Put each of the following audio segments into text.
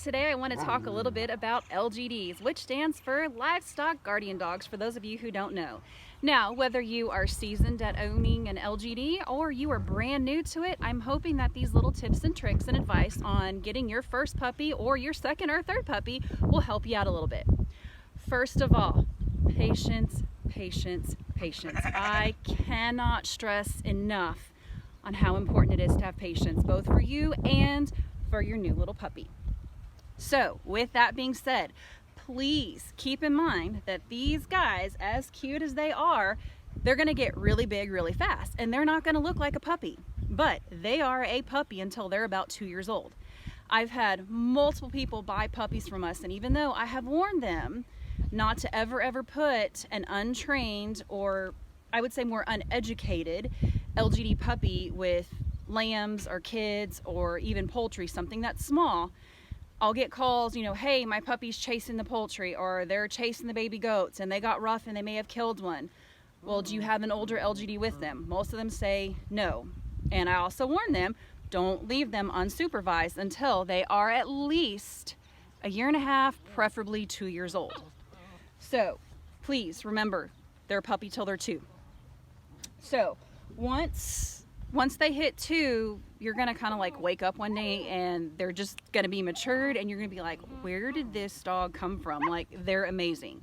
Today I want to talk a little bit about LGDs, which stands for Livestock Guardian Dogs, for those of you who don't know. Now, whether you are seasoned at owning an LGD or you are brand new to it, I'm hoping that these little tips and tricks and advice on getting your first puppy or your second or third puppy will help you out a little bit. First of all, patience, patience, patience. I cannot stress enough on how important it is to have patience, both for you and for your new little puppy. So with that being said, please keep in mind that these guys, as cute as they are, they're going to get really big really fast, and they're not going to look like a puppy, but they are a puppy until they're about 2 years old. I've had multiple people buy puppies from us, and even though I have warned them not to ever put an untrained, or I would say more uneducated, LGD puppy with lambs or kids or even poultry, something that's small, I'll get calls, hey, my puppy's chasing the poultry, or they're chasing the baby goats and they got rough and they may have killed one. Well, do you have an older LGD with them? Most of them say no. And I also warn them, don't leave them unsupervised until they are at least 1.5 years, preferably 2 years old. So please remember, they're a puppy till they're 2. So once they hit 2, you're gonna kind of like wake up one day and they're just gonna be matured, and you're gonna be like, where did this dog come from? Like, they're amazing.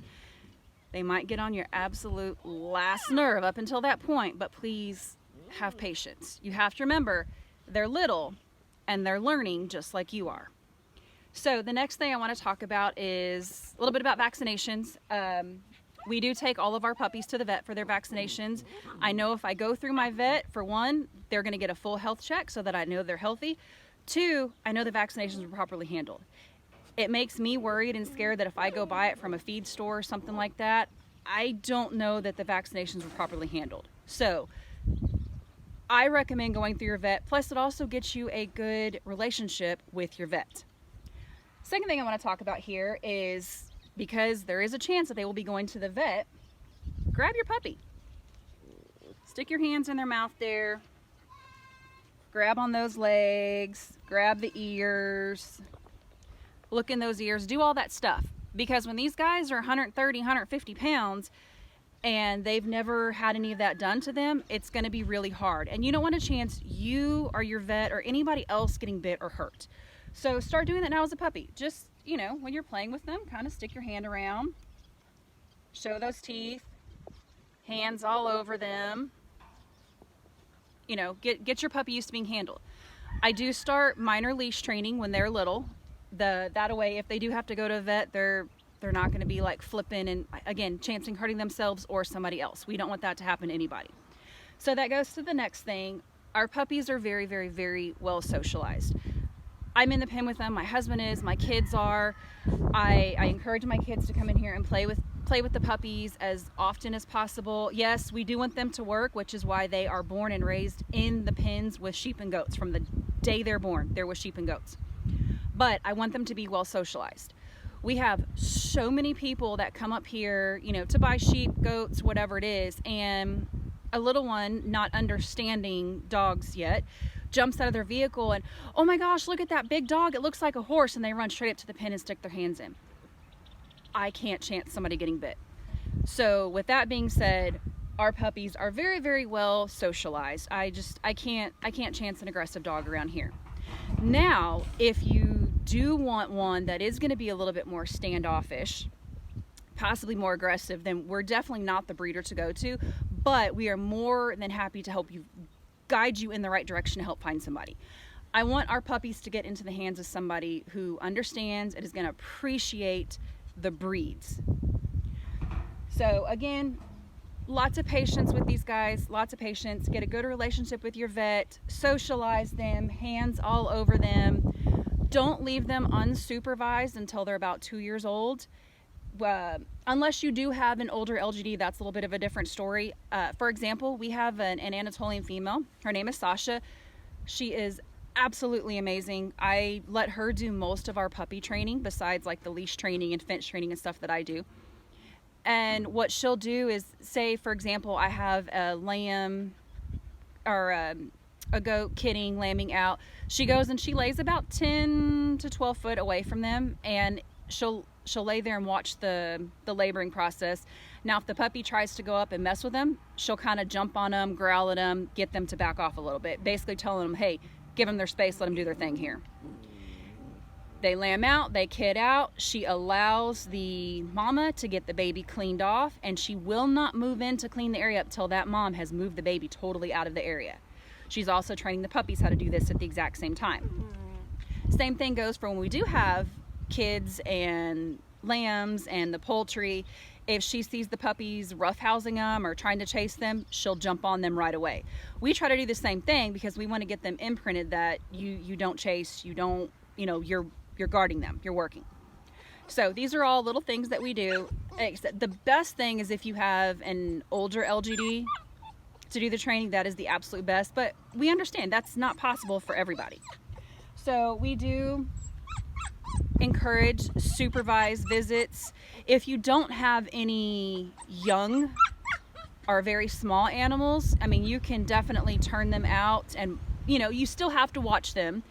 They might get on your absolute last nerve up until that point, but please have patience. You have to remember, they're little and they're learning just like you are. So the next thing I want to talk about is a little bit about vaccinations. We do take all of our puppies to the vet for their vaccinations. I know if I go through my vet, for one, they're going to get a full health check so that I know they're healthy. 2, I know the vaccinations were properly handled. It makes me worried and scared that if I go buy it from a feed store or something like that, I don't know that the vaccinations were properly handled. So I recommend going through your vet. Plus, it also gets you a good relationship with your vet. Second thing I want to talk about here is, because there is a chance that they will be going to the vet, grab your puppy. Stick your hands in their mouth there. Grab on those legs, grab the ears, look in those ears, do all that stuff. Because when these guys are 130, 150 pounds and they've never had any of that done to them, it's going to be really hard. And you don't want a chance you or your vet or anybody else getting bit or hurt. So start doing that now as a puppy. Just, when you're playing with them, kind of stick your hand around, show those teeth, hands all over them. Get your puppy used to being handled. I do start minor leash training when they're little. That way, if they do have to go to a vet, they're not going to be like flipping and, again, chancing hurting themselves or somebody else. We don't want that to happen to anybody. So that goes to the next thing. Our puppies are very, very, very well socialized. I'm in the pen with them, my husband is, my kids are. I encourage my kids to come in here and play with the puppies as often as possible. Yes, we do want them to work, which is why they are born and raised in the pens with sheep and goats. From the day they're born, they're with sheep and goats. But I want them to be well socialized. We have so many people that come up here, to buy sheep, goats, whatever it is, and a little one, not understanding dogs yet, jumps out of their vehicle and, oh my gosh, look at that big dog, it looks like a horse, and they run straight up to the pen and stick their hands in. I can't chance somebody getting bit. So with that being said, our puppies are very, very well socialized. I can't chance an aggressive dog around here. Now, if you do want one that is going to be a little bit more standoffish, possibly more aggressive, then we're definitely not the breeder to go to, but we are more than happy to help you, guide you in the right direction to help find somebody. I want our puppies to get into the hands of somebody who understands and is going to appreciate the breeds. So again, lots of patience with these guys, lots of patience. Get a good relationship with your vet, socialize them, hands all over them. Don't leave them unsupervised until they're about 2 years old. Unless you do have an older LGD, that's a little bit of a different story. For example, we have an Anatolian female. Her name is Sasha. She is absolutely amazing. I let her do most of our puppy training, besides like the leash training and fence training and stuff that I do. And what she'll do is, say, for example, I have a lamb or a goat kidding, lambing out. She goes and she lays about 10 10 to 12 foot away from them, and she'll lay there and watch the laboring process. Now, if the puppy tries to go up and mess with them, she'll kind of jump on them, growl at them, get them to back off a little bit, basically telling them, hey, give them their space, let them do their thing here. They lay them out, they kid out. She allows the mama to get the baby cleaned off, and she will not move in to clean the area up till that mom has moved the baby totally out of the area. She's also training the puppies how to do this at the exact same time. Same thing goes for when we do have kids and lambs and the poultry. If she sees the puppies roughhousing them or trying to chase them, she'll jump on them right away. We try to do the same thing because we want to get them imprinted that you don't chase, you don't, you're guarding them, you're working. So these are all little things that we do. The best thing is if you have an older LGD to do the training, that is the absolute best, but we understand that's not possible for everybody. So we do encourage supervised visits. If you don't have any young or very small animals, I mean, you can definitely turn them out, and you still have to watch them,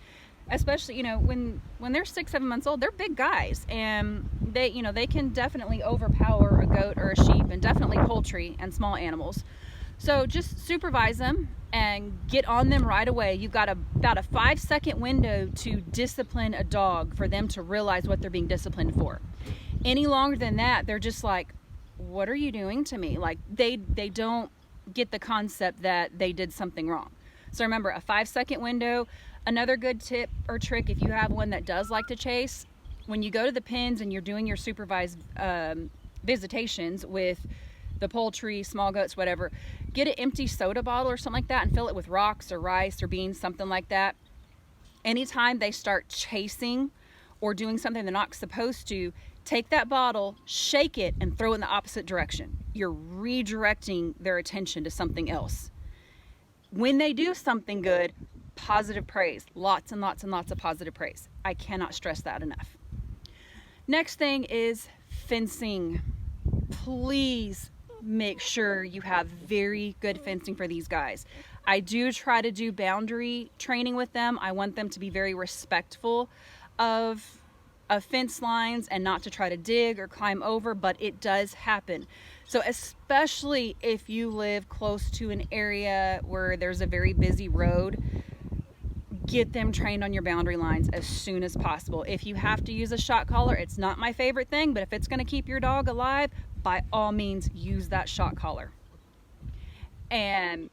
especially when they're 6-7 months old. They're big guys, and they can definitely overpower a goat or a sheep, and definitely poultry and small animals. So just supervise them and get on them right away. You've got about a 5-second window to discipline a dog for them to realize what they're being disciplined for. Any longer than that, they're just like, what are you doing to me? Like they don't get the concept that they did something wrong. So remember, a 5-second window. Another good tip or trick, if you have one that does like to chase, when you go to the pens and you're doing your supervised visitations with the poultry, small goats, whatever, get an empty soda bottle or something like that and fill it with rocks or rice or beans, something like that. Anytime they start chasing or doing something they're not supposed to, take that bottle, shake it, and throw it in the opposite direction. You're redirecting their attention to something else. When they do something good, positive praise. Lots and lots and lots of positive praise. I cannot stress that enough. Next thing is fencing. Please make sure you have very good fencing for these guys. I do try to do boundary training with them. I want them to be very respectful of fence lines and not to try to dig or climb over, but it does happen. So especially if you live close to an area where there's a very busy road, get them trained on your boundary lines as soon as possible. If you have to use a shock collar, it's not my favorite thing, but if it's going to keep your dog alive, by all means use that shock collar. And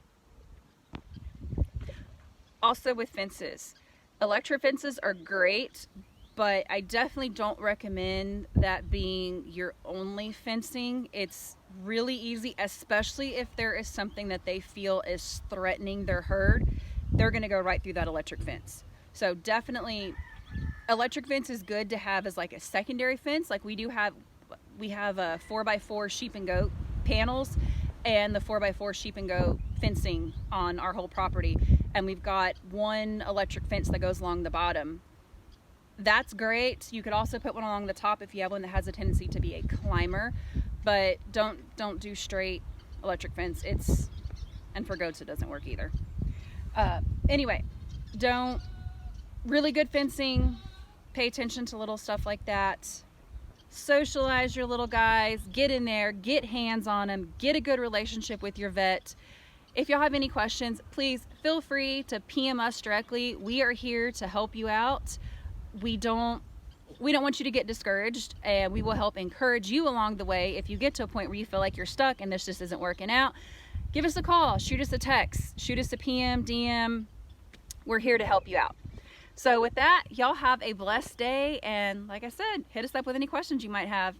also with fences, electric fences are great, but I definitely don't recommend that being your only fencing. It's really easy, especially if there is something that they feel is threatening their herd. They're going to go right through that electric fence. So definitely electric fence is good to have as like a secondary fence. Like we have a 4x4 sheep and goat panels and the 4x4 sheep and goat fencing on our whole property, and we've got one electric fence that goes along the bottom. That's great. You could also put one along the top if you have one that has a tendency to be a climber, but don't do straight electric fence. And for goats it doesn't work either. Anyway, really good fencing, pay attention to little stuff like that. Socialize your little guys, get in there, get hands on them, get a good relationship with your vet. If y'all have any questions, please feel free to PM us directly. We are here to help you out. We don't want you to get discouraged, and we will help encourage you along the way. If you get to a point where you feel like you're stuck and this just isn't working out, give us a call, shoot us a text, shoot us a PM, DM. We're here to help you out. So with that, y'all have a blessed day, and like I said, hit us up with any questions you might have.